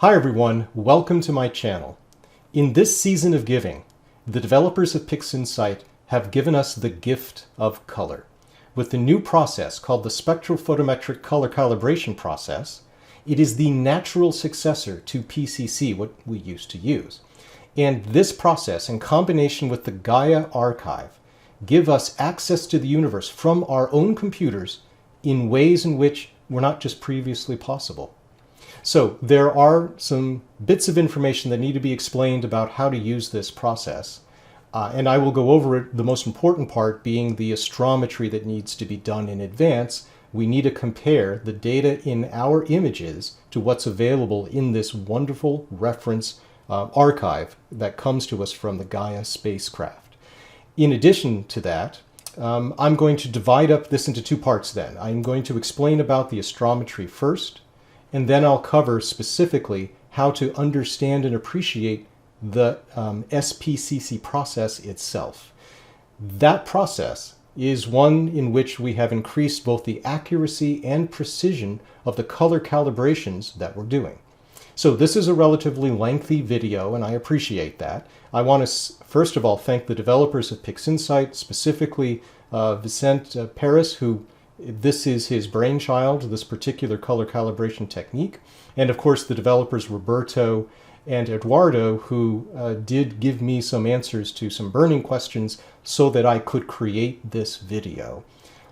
Hi everyone, welcome to my channel. In this season of giving, the developers of PixInsight have given us the gift of color. With the new process called the SpectroPhotometric color calibration process, it is the natural successor to PCC, what we used to use. And this process, in combination with the GAIA archive, give us access to the universe from our own computers in ways in which were not just previously possible. So there are some bits of information that need to be explained about how to use this process. And I will go over it, the most important part being the astrometry that needs to be done in advance. We need to compare the data in our images to what's available in this wonderful reference archive that comes to us from the GAIA spacecraft. In addition to that, I'm going to divide up this into two parts then. I'm going to explain about the astrometry first, and then I'll cover specifically how to understand and appreciate the SPCC process itself. That process is one in which we have increased both the accuracy and precision of the color calibrations that we're doing. So this is a relatively lengthy video, and I appreciate that. I want to first of all thank the developers of PixInsight, specifically Vicente Perez, who this is his brainchild, this particular color calibration technique. And of course the developers Roberto and Eduardo, who did give me some answers to some burning questions so that I could create this video.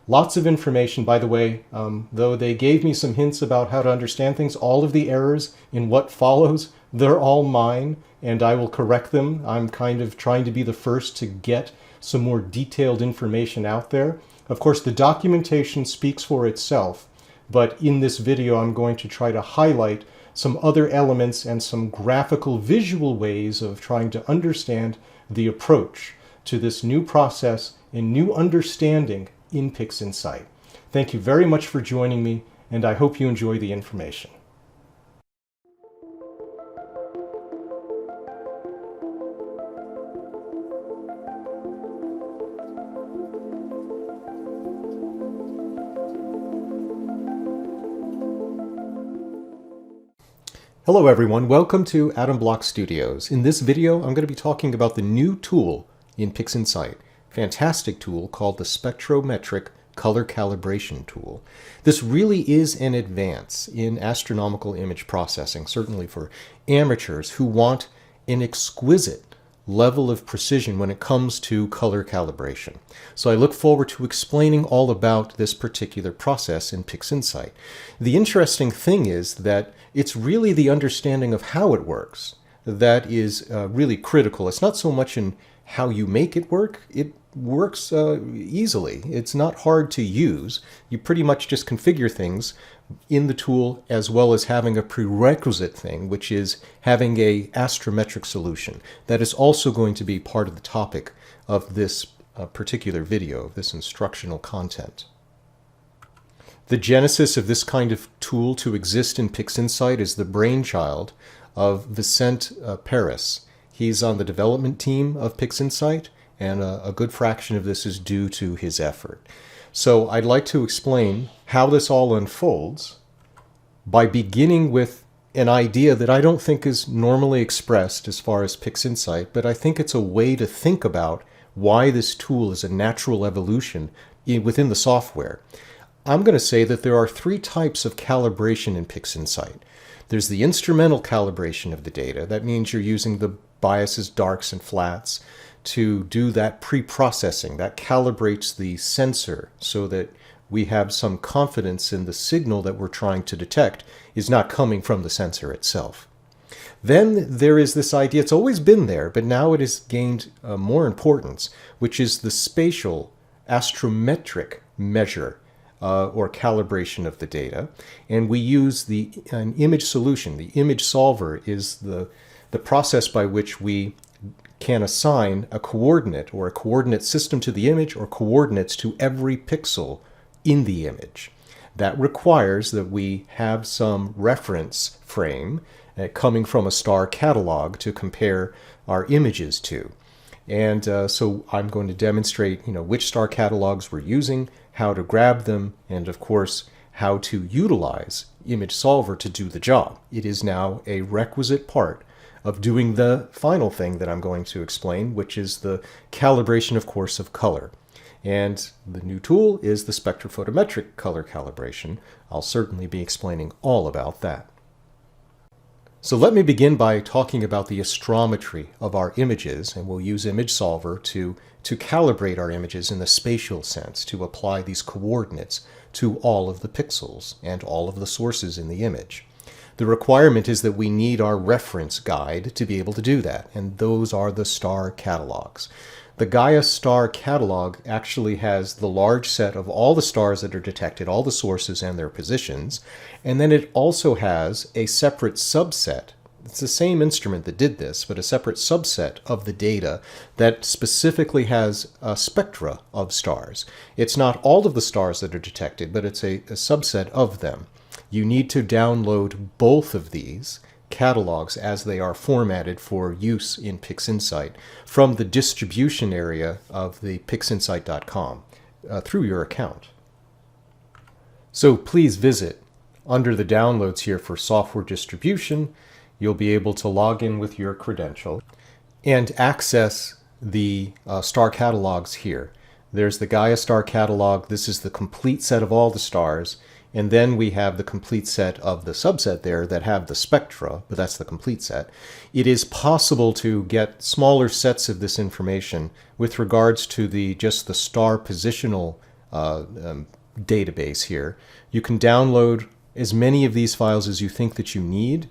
Lots of information, by the way, though they gave me some hints about how to understand things, all of the errors in what follows, they're all mine, and I will correct them. I'm kind of trying to be the first to get some more detailed information out there. Of course, the documentation speaks for itself, but in this video I'm going to try to highlight some other elements and some graphical visual ways of trying to understand the approach to this new process and new understanding in PixInsight. Thank you very much for joining me, and I hope you enjoy the information. Hello everyone, welcome to Atom Block Studios. In this video, I'm going to be talking about the new tool in PixInsight, fantastic tool called the SpectroMetric color calibration tool. This really is an advance in astronomical image processing, certainly for amateurs who want an exquisite level of precision when it comes to color calibration. So I look forward to explaining all about this particular process in PixInsight. The interesting thing is that it's really the understanding of how it works that is really critical. It's not so much in how you make it work. It works easily. It's not hard to use. You pretty much just configure things in the tool, as well as having a prerequisite thing, which is having a astrometric solution. That is also going to be part of the topic of this particular video, of this instructional content. The genesis of this kind of tool to exist in PixInsight is the brainchild of Vicente Perez. He's on the development team of PixInsight, and a good fraction of this is due to his effort. So I'd like to explain how this all unfolds by beginning with an idea that I don't think is normally expressed as far as PixInsight, but I think it's a way to think about why this tool is a natural evolution within the software. I'm going to say that there are three types of calibration in PixInsight. There's the instrumental calibration of the data. That means you're using the biases, darks, and flats to do that pre-processing. That calibrates the sensor so that we have some confidence in the signal that we're trying to detect is not coming from the sensor itself. Then there is this idea, it's always been there, but now it has gained more importance, which is the spatial astrometric measure or calibration of the data. And we use an image solution. The image solver is the process by which we can assign a coordinate or a coordinate system to the image or coordinates to every pixel in the image. That requires that we have some reference frame coming from a star catalog to compare our images to. And so I'm going to demonstrate, which star catalogs we're using, how to grab them, and of course, how to utilize image solver to do the job. It is now a requisite part of doing the final thing that I'm going to explain, which is the calibration, of course, of color. And the new tool is the SpectroPhotometric color calibration. I'll certainly be explaining all about that. So let me begin by talking about the astrometry of our images, and we'll use Image Solver to calibrate our images in the spatial sense, to apply these coordinates to all of the pixels and all of the sources in the image. The requirement is that we need our reference guide to be able to do that, and those are the star catalogs. The GAIA star catalog actually has the large set of all the stars that are detected, all the sources and their positions, and then it also has a separate subset. It's the same instrument that did this, but a separate subset of the data that specifically has a spectra of stars. It's not all of the stars that are detected, but it's a subset of them. You need to download both of these catalogs as they are formatted for use in PixInsight from the distribution area of the PixInsight.com through your account. So please visit under the downloads here for software distribution. You'll be able to log in with your credential and access the star catalogs here. There's the GAIA star catalog. This is the complete set of all the stars. And then we have the complete set of the subset there that have the spectra, but that's the complete set. It is possible to get smaller sets of this information with regards to just the star positional database here. You can download as many of these files as you think that you need.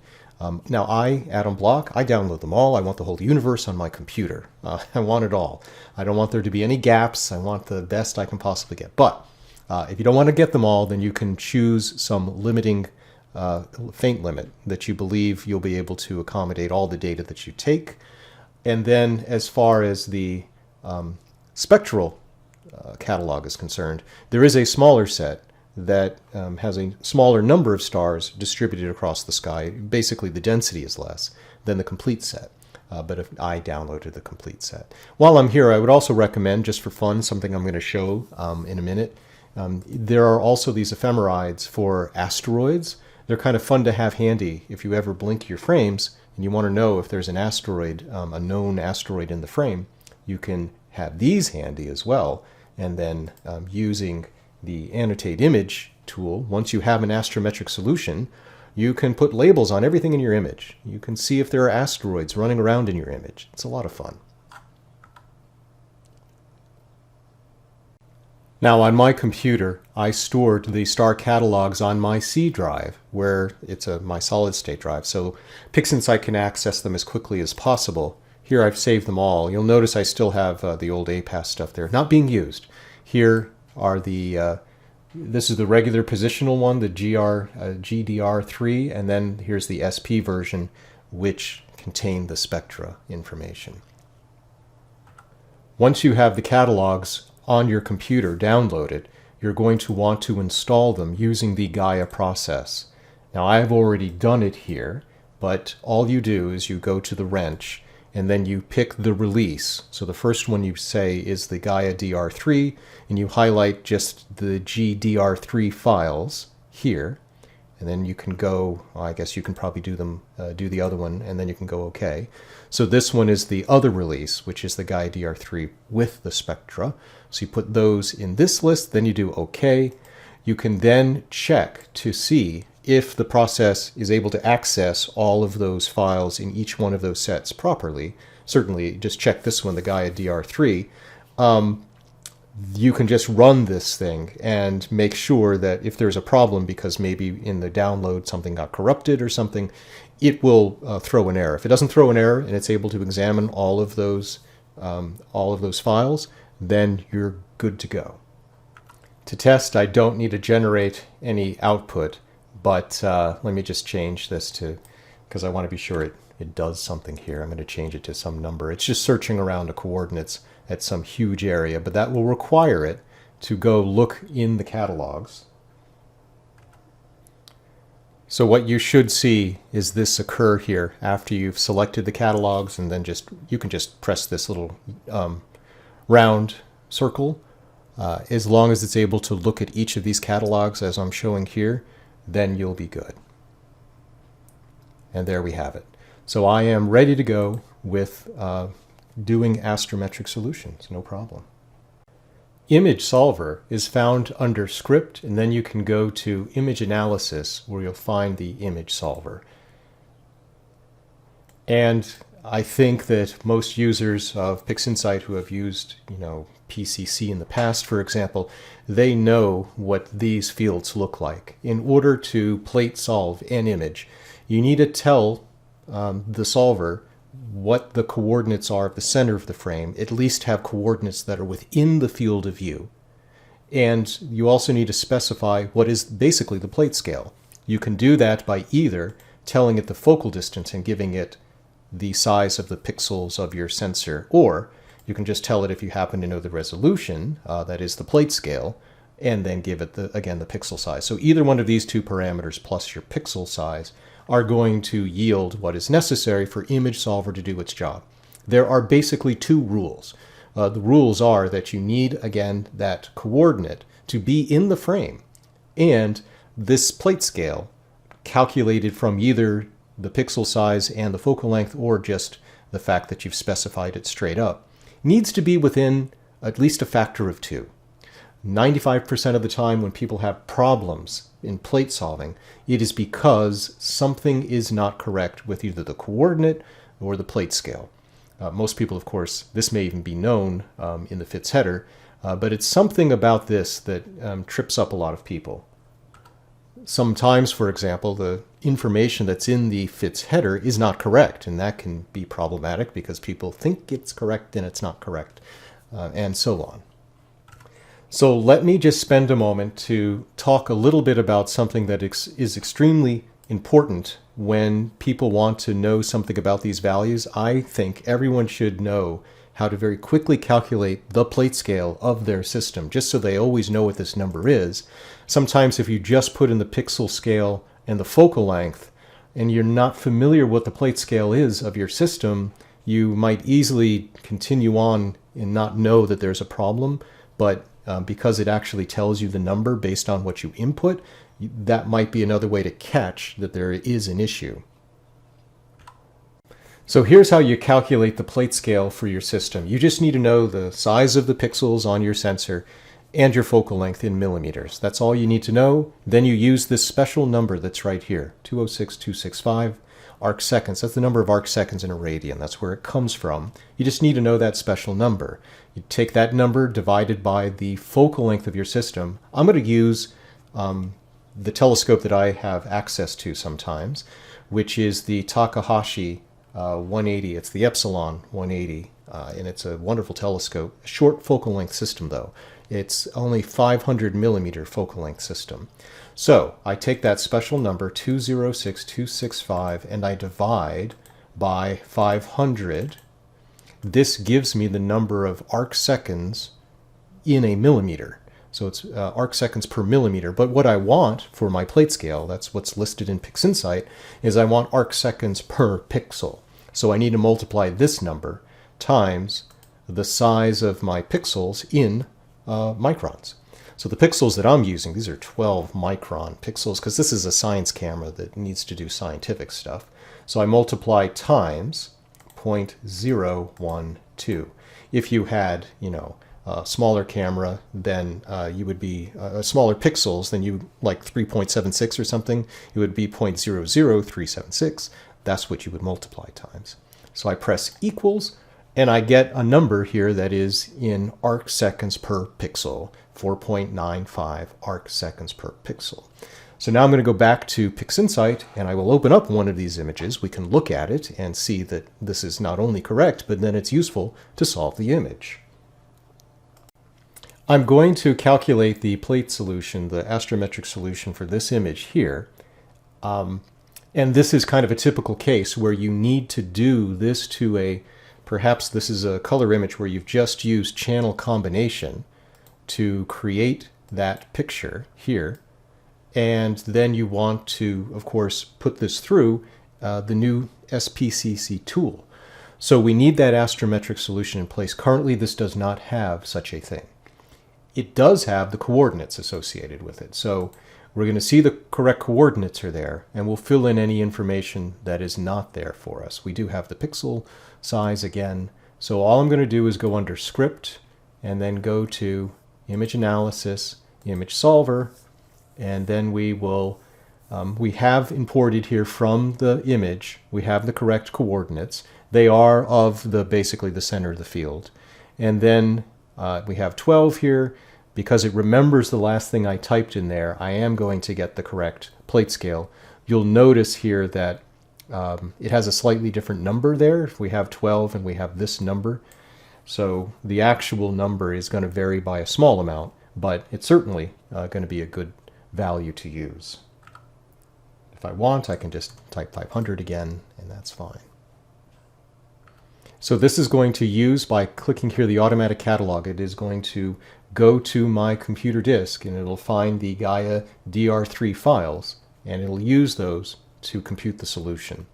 Now Adam Block, I download them all. I want the whole universe on my computer. I want it all. I don't want there to be any gaps. I want the best I can possibly get. But if you don't want to get them all, then you can choose some limiting faint limit that you believe you'll be able to accommodate all the data that you take. And then as far as the spectral catalog is concerned, there is a smaller set that has a smaller number of stars distributed across the sky. Basically, the density is less than the complete set. But if I downloaded the complete set. While I'm here, I would also recommend, just for fun, something I'm going to show in a minute. There are also these ephemerides for asteroids. They're kind of fun to have handy if you ever blink your frames and you want to know if there's an asteroid, a known asteroid in the frame. You can have these handy as well. And then using the Annotate Image tool, once you have an astrometric solution, you can put labels on everything in your image. You can see if there are asteroids running around in your image. It's a lot of fun. Now on my computer, I stored the star catalogs on my C drive, where it's my solid state drive, so PixInsight can access them as quickly as possible. Here I've saved them all. You'll notice I still have the old APAS stuff there, not being used. Here are this is the regular positional one, the GDR3, and then here's the SP version, which contain the spectra information. Once you have the catalogs on your computer downloaded, you're going to want to install them using the GAIA process. Now I've already done it here, but all you do is you go to the wrench and then you pick the release. So the first one you say is the GAIA DR3, and you highlight just the GDR3 files here, and then you can go, I guess you can probably do the other one, and then you can go OK. So this one is the other release, which is the GAIA DR3 with the spectra. So you put those in this list, then you do OK. You can then check to see if the process is able to access all of those files in each one of those sets properly. Certainly, just check this one, the GAIA DR3. You can just run this thing and make sure that if there's a problem, because maybe in the download something got corrupted or something, it will throw an error. If it doesn't throw an error and it's able to examine all of those files, then you're good to go. To test, I don't need to generate any output, but let me just change this because I want to be sure it does something here. I'm going to change it to some number. It's just searching around the coordinates at some huge area, but that will require it to go look in the catalogs. So what you should see is this occur here after you've selected the catalogs, and then you can just press this little round circle. As long as it's able to look at each of these catalogs as I'm showing here, then you'll be good. And there we have it. So I am ready to go with doing astrometric solutions, no problem. Image Solver is found under Script, and then you can go to Image Analysis, where you'll find the Image Solver. And I think that most users of PixInsight who have used, PCC in the past, for example, they know what these fields look like. In order to plate solve an image, you need to tell the solver what the coordinates are of the center of the frame, at least have coordinates that are within the field of view. And you also need to specify what is basically the plate scale. You can do that by either telling it the focal distance and giving it the size of the pixels of your sensor, or you can just tell it, if you happen to know the resolution, that is the plate scale, and then give it, again, the pixel size. So either one of these two parameters plus your pixel size are going to yield what is necessary for Image Solver to do its job. There are basically two rules. The rules are that you need, again, that coordinate to be in the frame, and this plate scale, calculated from either the pixel size and the focal length, or just the fact that you've specified it straight up, needs to be within at least a factor of 2. 95% of the time when people have problems in plate solving, it is because something is not correct with either the coordinate or the plate scale. Most people, of course, this may even be known in the FITS header, but it's something about this that trips up a lot of people. Sometimes, for example, the information that's in the FITS header is not correct, and that can be problematic because people think it's correct and it's not correct, and so on. So let me just spend a moment to talk a little bit about something that is extremely important when people want to know something about these values. I think everyone should know how to very quickly calculate the plate scale of their system, just so they always know what this number is. Sometimes if you just put in the pixel scale and the focal length, and you're not familiar what the plate scale is of your system, you might easily continue on and not know that there's a problem, but because it actually tells you the number based on what you input, that might be another way to catch that there is an issue. So here's how you calculate the plate scale for your system. You just need to know the size of the pixels on your sensor and your focal length in millimeters. That's all you need to know. Then you use this special number that's right here, 206,265 arc seconds. That's the number of arc seconds in a radian. That's where it comes from. You just need to know that special number. You take that number divided by the focal length of your system. I'm going to use the telescope that I have access to sometimes, which is the Takahashi 180. It's the Epsilon 180, and it's a wonderful telescope. A short focal length system, though. It's only 500 millimeter focal length system. So I take that special number, 206,265, and I divide by 500. This gives me the number of arc seconds in a millimeter. So it's arc seconds per millimeter. But what I want for my plate scale, that's what's listed in PixInsight, is I want arc seconds per pixel. So I need to multiply this number times the size of my pixels in microns. So the pixels that I'm using, these are 12 micron pixels, because this is a science camera that needs to do scientific stuff. So I multiply times 0.012. If you had, a smaller camera, then you would be smaller pixels, then you like 3.76 or something, it would be 0.00376. That's what you would multiply times. So I press equals, and I get a number here that is in arc seconds per pixel, 4.95 arc seconds per pixel. So now I'm going to go back to PixInsight, and I will open up one of these images. We can look at it and see that this is not only correct, but then it's useful to solve the image. I'm going to calculate the plate solution, the astrometric solution for this image here. And this is kind of a typical case where you need to do this to perhaps this is a color image where you've just used channel combination to create that picture here. And then you want to, of course, put this through the new SPCC tool. So we need that astrometric solution in place. Currently, this does not have such a thing. It does have the coordinates associated with it. So We're going to see the correct coordinates are there, and we'll fill in any information that is not there for us. We do have the pixel size again. So all I'm going to do is go under Script, and then go to Image Analysis, Image Solver, and then we will, we have imported here from the image, we have the correct coordinates. They are of basically the center of the field. And then we have 12 here. Because it remembers the last thing I typed in there, I am going to get the correct plate scale. You'll notice here that it has a slightly different number there. If we have 12 and we have this number. So the actual number is going to vary by a small amount, but it's certainly going to be a good value to use. If I want, I can just type 500 again, and that's fine. So this is going to use, by clicking here the automatic catalog, it is going to go to my computer disk, and it'll find the GAIA DR3 files, and it'll use those to compute the solution.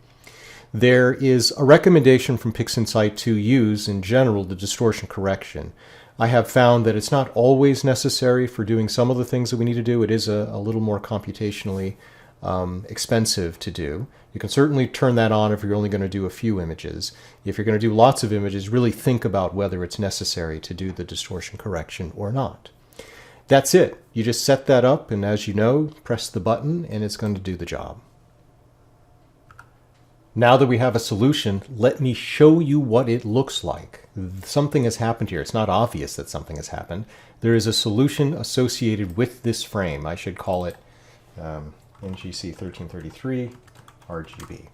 There is a recommendation from PixInsight to use, in general, the distortion correction. I have found that it's not always necessary for doing some of the things that we need to do. It is a little more computationally expensive to do. You can certainly turn that on if you're only going to do a few images. If you're going to do lots of images, really think about whether it's necessary to do the distortion correction or not. That's it. You just set that up, and as you know, press the button and it's going to do the job. Now that we have a solution, let me show you what it looks like. Something has happened here. It's not obvious that something has happened. There is a solution associated with this frame. I should call it NGC 1333 RGB.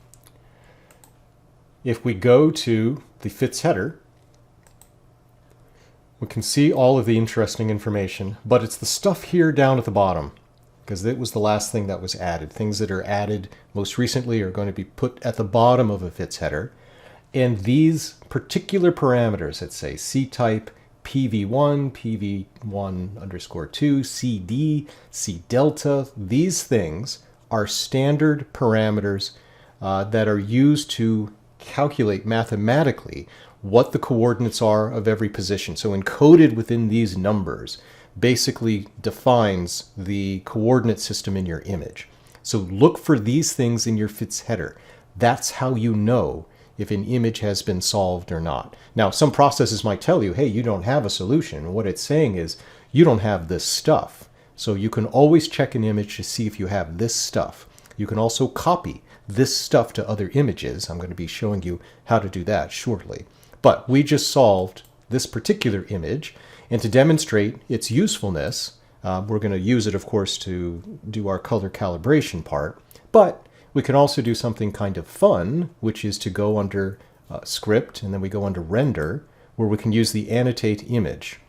If we go to the FITS header, we can see all of the interesting information, but it's the stuff here down at the bottom, because it was the last thing that was added. Things that are added most recently are going to be put at the bottom of a FITS header. And these particular parameters, let's say C-type, PV1, PV1_2, CD, C delta, these things are standard parameters that are used to calculate mathematically what the coordinates are of every position. So encoded within these numbers basically defines the coordinate system in your image. So look for these things in your FITS header. That's how you know if an image has been solved or not. Now, some processes might tell you, hey, you don't have a solution. What it's saying is you don't have this stuff. So you can always check an image to see if you have this stuff. You can also copy this stuff to other images. I'm going to be showing you how to do that shortly. But we just solved this particular image, and to demonstrate its usefulness, we're going to use it, of course, to do our color calibration part. But we can also do something kind of fun, which is to go under Script, and then we go under Render, where we can use the Annotate Image.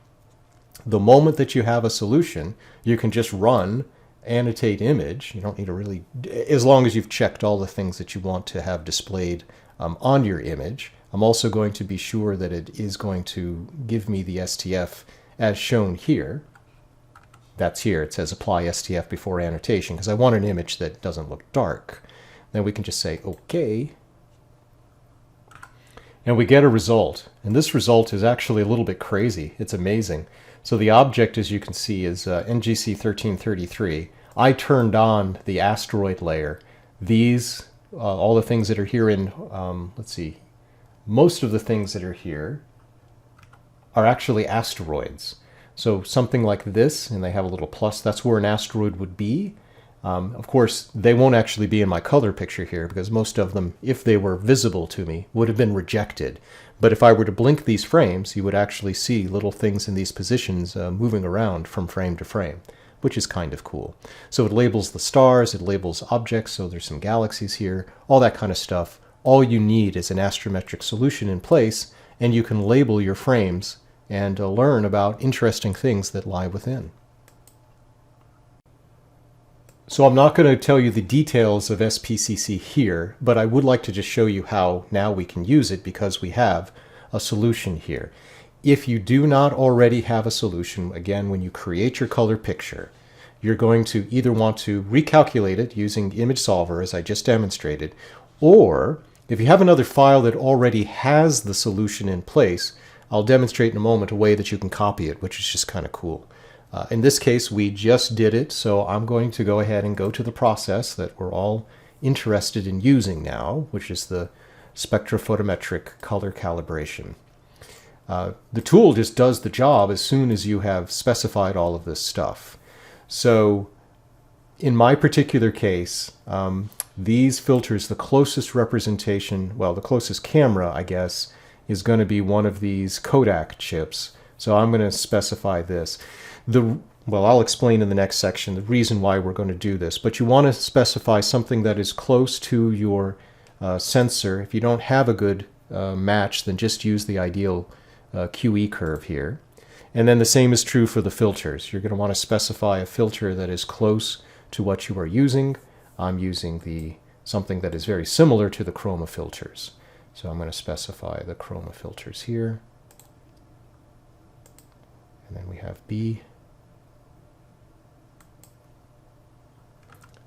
The moment that you have a solution, you can just run Annotate Image. You don't need to really, as long as you've checked all the things that you want to have displayed on your image. I'm also going to be sure that it is going to give me the STF as shown here. That's here. It says apply STF before annotation, because I want an image that doesn't look dark. Then we can just say OK. And we get a result. And this result is actually a little bit crazy. It's amazing. So the object, as you can see, is NGC 1333. I turned on the asteroid layer. These, all the things that are here in, let's see, most of the things that are here are actually asteroids. So something like this, and they have a little plus, that's where an asteroid would be. Of course, they won't actually be in my color picture here, because most of them, if they were visible to me, would have been rejected. But if I were to blink these frames, you would actually see little things in these positions moving around from frame to frame, which is kind of cool. So it labels the stars, it labels objects, so there's some galaxies here, all that kind of stuff. All you need is an astrometric solution in place, and you can label your frames and learn about interesting things that lie within. So I'm not going to tell you the details of SPCC here, but I would like to just show you how now we can use it because we have a solution here. If you do not already have a solution, again, when you create your color picture, you're going to either want to recalculate it using Image Solver, as I just demonstrated, or if you have another file that already has the solution in place, I'll demonstrate in a moment a way that you can copy it, which is just kind of cool. In this case, we just did it, so I'm going to go ahead and go to the process that we're all interested in using now, which is the SpectroPhotometric color calibration. The tool just does the job as soon as you have specified all of this stuff. So in my particular case, these filters, the closest representation, well, the closest camera, I guess, is going to be one of these Kodak chips. So I'm going to specify this. Well, I'll explain in the next section the reason why we're going to do this, but you want to specify something that is close to your sensor. If you don't have a good match, then just use the ideal QE curve here. And then the same is true for the filters. You're going to want to specify a filter that is close to what you are using. I'm using something that is very similar to the chroma filters. So I'm going to specify the chroma filters here. And then we have B.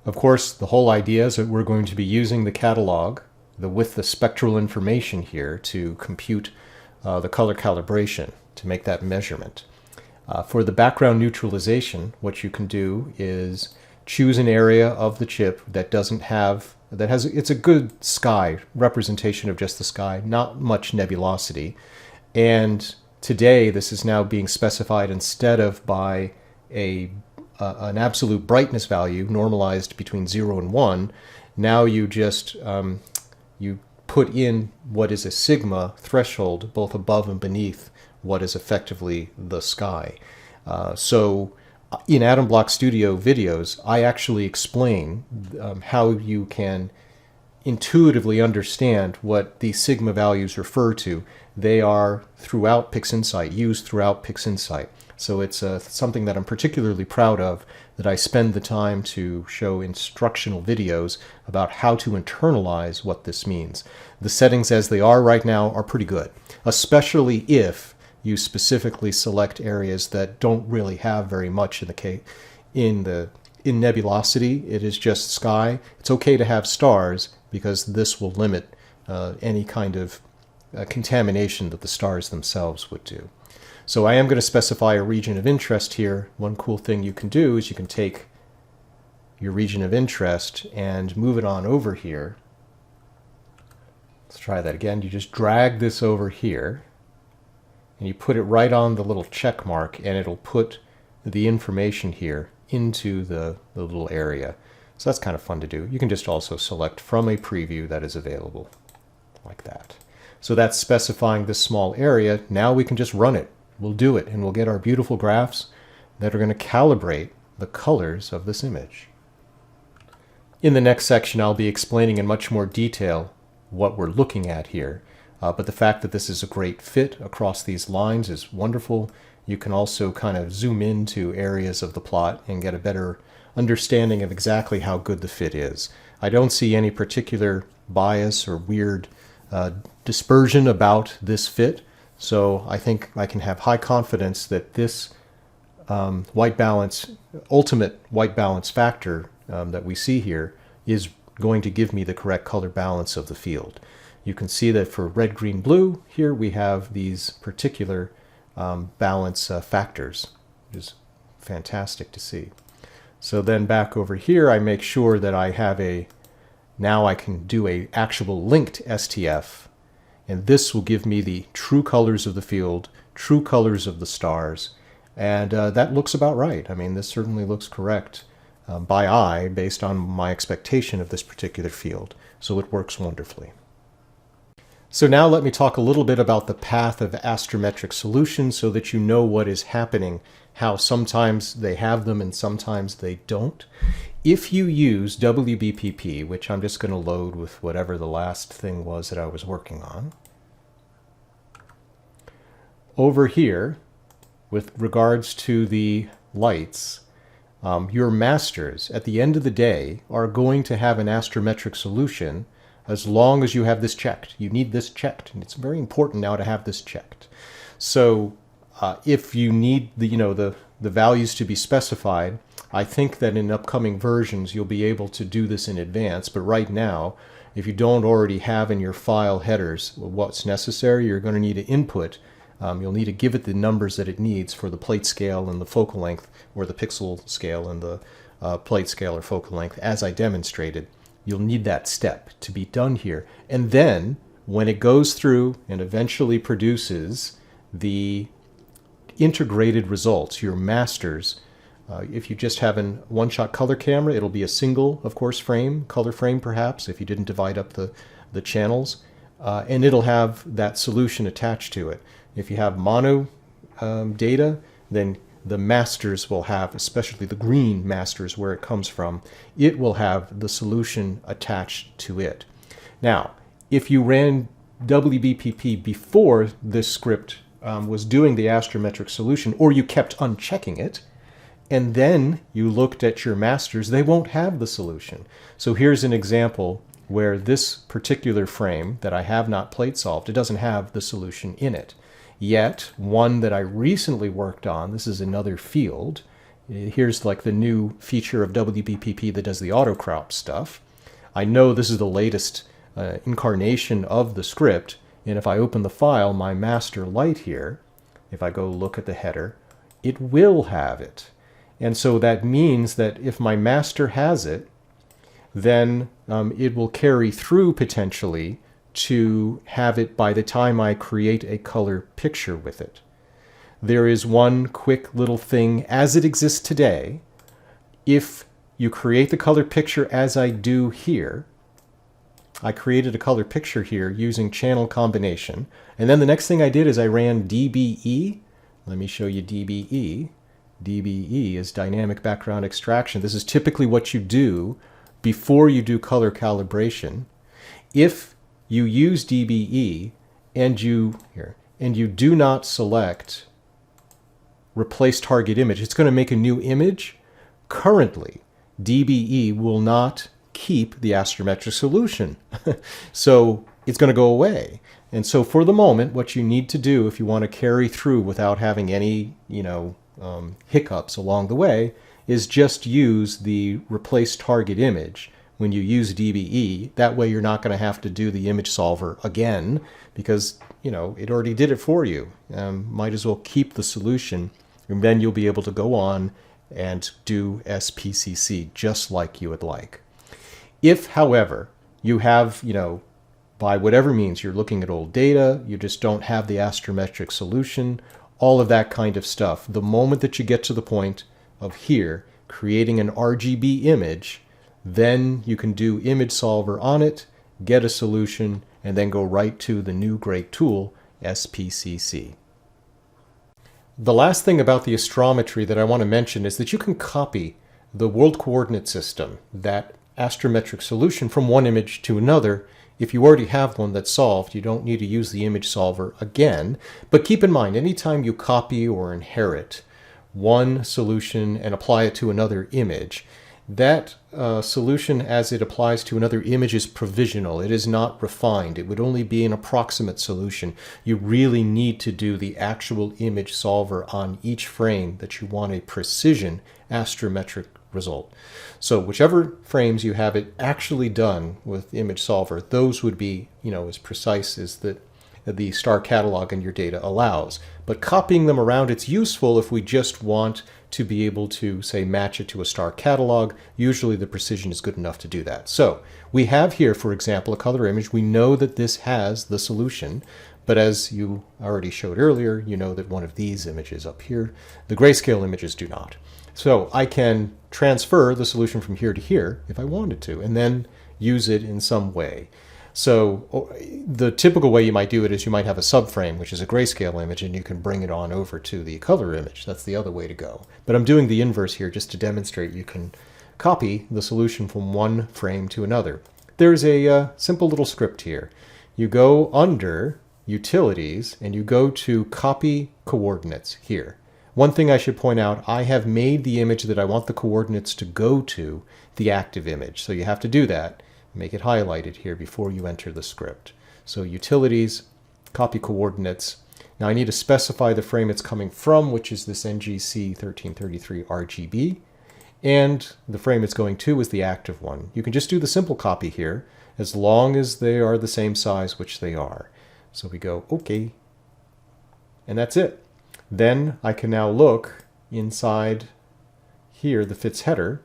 Of course, the whole idea is that we're going to be using the catalog with the spectral information here to compute the color calibration, to make that measurement. For the background neutralization, what you can do is choose an area of the chip that it's a good sky, representation of just the sky, not much nebulosity. And today, this is now being specified instead of by an absolute brightness value normalized between 0 and 1. Now you just you put in what is a sigma threshold both above and beneath what is effectively the sky. So in Atom Block Studio videos, I actually explain how you can intuitively understand what these sigma values refer to. They are throughout PixInsight, used throughout PixInsight. So it's something that I'm particularly proud of, that I spend the time to show instructional videos about how to internalize what this means. The settings as they are right now are pretty good, especially if you specifically select areas that don't really have very much in nebulosity. It is just sky. It's okay to have stars because this will limit any kind of contamination that the stars themselves would do. So I am going to specify a region of interest here. One cool thing you can do is you can take your region of interest and move it on over here. Let's try that again. You just drag this over here and you put it right on the little check mark, and it'll put the information here into the little area. So that's kind of fun to do. You can just also select from a preview that is available like that. So that's specifying this small area. Now we can just run it. We'll do it, and we'll get our beautiful graphs that are going to calibrate the colors of this image. In the next section, I'll be explaining in much more detail what we're looking at here. But the fact that this is a great fit across these lines is wonderful. You can also kind of zoom into areas of the plot and get a better understanding of exactly how good the fit is. I don't see any particular bias or weird dispersion about this fit. So I think I can have high confidence that this white balance, ultimate white balance factor that we see here is going to give me the correct color balance of the field. You can see that for red, green, blue, here we have these particular balance factors, which is fantastic to see. So then back over here, I make sure that I have now I can do a actual linked STF. And this will give me the true colors of the field, true colors of the stars, and that looks about right. I mean, this certainly looks correct by eye based on my expectation of this particular field. So it works wonderfully. So now let me talk a little bit about the path of astrometric solutions so that you know what is happening, how sometimes they have them and sometimes they don't. If you use WBPP, which I'm just going to load with whatever the last thing was that I was working on, over here, with regards to the lights, your masters, at the end of the day, are going to have an astrometric solution as long as you have this checked. You need this checked, and it's very important now to have this checked. So if you need the values to be specified, I think that in upcoming versions you'll be able to do this in advance, but right now, if you don't already have in your file headers what's necessary, you're going to need to input You'll need to give it the numbers that it needs for the plate scale and the focal length, or the pixel scale and the plate scale or focal length, as I demonstrated. You'll need that step to be done here. And then when it goes through and eventually produces the integrated results, your masters, if you just have an one-shot color camera, it'll be a single, of course, frame, color frame perhaps, if you didn't divide up the channels, and it'll have that solution attached to it. If you have mono data, then the masters will have, especially the green masters where it comes from, it will have the solution attached to it. Now, if you ran WBPP before this script was doing the astrometric solution, or you kept unchecking it, and then you looked at your masters, they won't have the solution. So here's an example where this particular frame that I have not plate solved, it doesn't have the solution in it. Yet, one that I recently worked on, this is another field. Here's like the new feature of WBPP that does the auto crop stuff. I know this is the latest incarnation of the script, and if I open the file, my master light here, if I go look at the header, it will have it. And so that means that if my master has it, then it will carry through potentially to have it by the time I create a color picture with it. There is one quick little thing as it exists today. If you create the color picture as I do here, I created a color picture here using channel combination, and then the next thing I did is I ran DBE. Let me show you DBE. DBE is dynamic background extraction. This is typically what you do before you do color calibration. If you use DBE and you do not select replace target image, it's going to make a new image. Currently, DBE will not keep the astrometric solution. So it's going to go away. And so for the moment, what you need to do if you want to carry through without having any, hiccups along the way, is just use the replace target image when you use DBE. That way you're not going to have to do the image solver again because, it already did it for you. Might as well keep the solution, and then you'll be able to go on and do SPCC just like you would like. If, however, you have, by whatever means you're looking at old data, you just don't have the astrometric solution, all of that kind of stuff, the moment that you get to the point of here, creating an RGB image, then you can do image solver on it, get a solution, and then go right to the new great tool, SPCC. The last thing about the astrometry that I want to mention is that you can copy the world coordinate system, that astrometric solution, from one image to another. If you already have one that's solved, you don't need to use the image solver again. But keep in mind, anytime you copy or inherit one solution and apply it to another image, that solution as it applies to another image is provisional. It is not refined. It would only be an approximate solution. You really need to do the actual image solver on each frame that you want a precision astrometric result. So whichever frames you have it actually done with image solver, those would be, as precise as the star catalog in your data allows. But copying them around, it's useful if we just want to be able to, say, match it to a star catalog. Usually the precision is good enough to do that. So we have here, for example, a color image. We know that this has the solution, but as you already showed earlier, you know that one of these images up here, the grayscale images do not. So I can transfer the solution from here to here if I wanted to, and then use it in some way. So the typical way you might do it is you might have a subframe, which is a grayscale image, and you can bring it on over to the color image. That's the other way to go. But I'm doing the inverse here just to demonstrate you can copy the solution from one frame to another. There's a simple little script here. You go under Utilities, and you go to Copy Coordinates here. One thing I should point out, I have made the image that I want the coordinates to go to the active image. So you have to do that. Make it highlighted here before you enter the script. So Utilities, Copy Coordinates. Now I need to specify the frame it's coming from, which is this NGC 1333 RGB. And the frame it's going to is the active one. You can just do the simple copy here, as long as they are the same size, which they are. So we go OK. And that's it. Then I can now look inside here, the FITS header,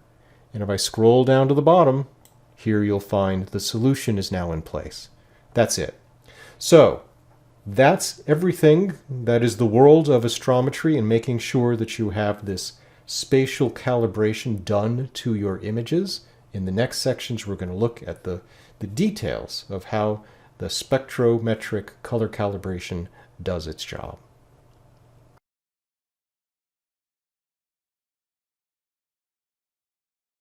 and if I scroll down to the bottom, here you'll find the solution is now in place. That's it. So that's everything that is the world of astrometry and making sure that you have this spatial calibration done to your images. In the next sections, we're going to look at the details of how the spectrometric color calibration does its job.